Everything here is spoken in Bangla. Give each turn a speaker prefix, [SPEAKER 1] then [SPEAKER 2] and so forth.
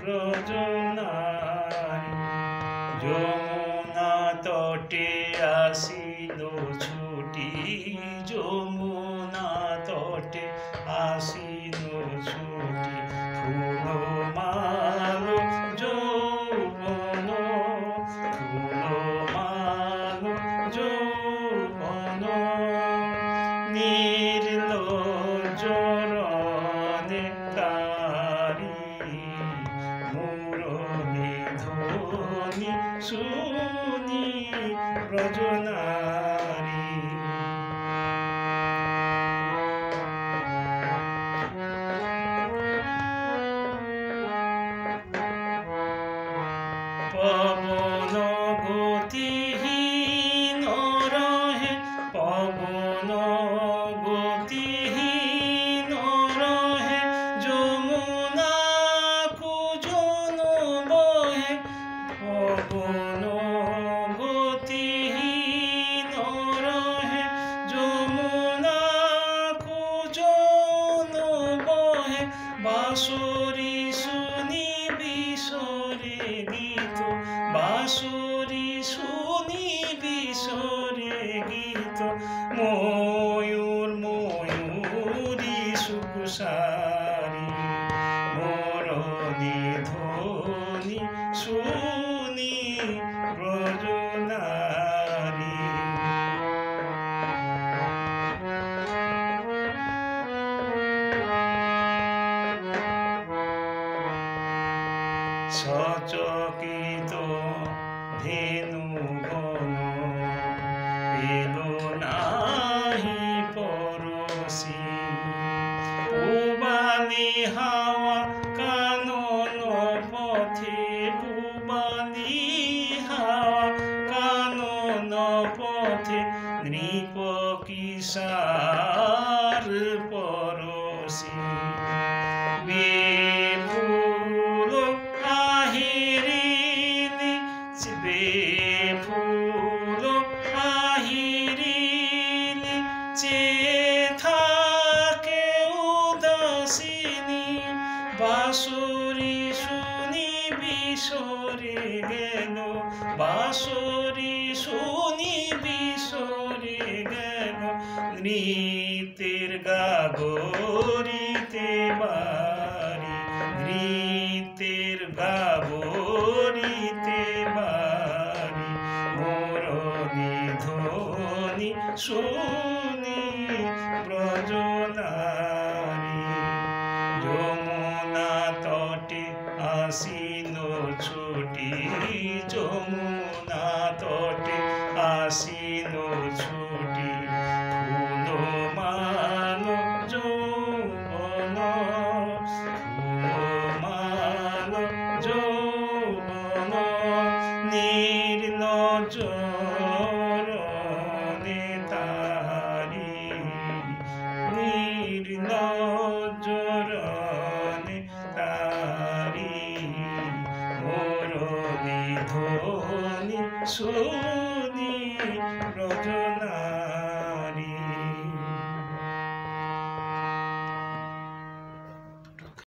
[SPEAKER 1] ব্রজনারী। যমুনা তটে আসিল ছুটি, যমুনা তটে আসিল ছুটি, ফুল মাল যৌবন, ফুল মাল যৌবন, নির্লজ্জ রণে তারি, মুরলী ধ্বনি শুনি ব্রজনারী। পবন গতিহীন রহে, পবন গতিহীন রহে, যমুনা কুজন বহে, পবন গতিহীন রহে, যমুনা কুজন বহে, বাঁশরি শুনি বিশরে গীত, বাঁশরি শুনি বিশরে গীত, ময়ূর ময়ূরী সুকুসারি, মুরলী ধ্বনি শুনি ব্রজনারী। সচকিত ধেনুগণ পেল নাহি পরশি, পূবালি হাওয়া কানন পথে, পূবালি হাওয়া কানন পথে, নৃপ কিশোর পরশি, বেফুল আহিরিলি, বেফুল আহিরিলি, চেয়ে থাকে উদাসিনী, বাঁশরি শুনি বিশরে গেল, বাঁশরি শুনি বিশরে গেল, নৃত্যের গাগরিতে বারি, নৃত্যের গাগরিতে বারি, মুরলী ধ্বনি শুনি ব্রজনারী। যমুনা তটে আসিল ছুটি, যমুনা তটে আসিল ছুটি, ফুল মাল যৌবন, ফুল মাল যৌবন, নির্লজ্জ রণে তারি, নির্লজ্জ রণে তারি, মুরলী ধ্বনি শুনি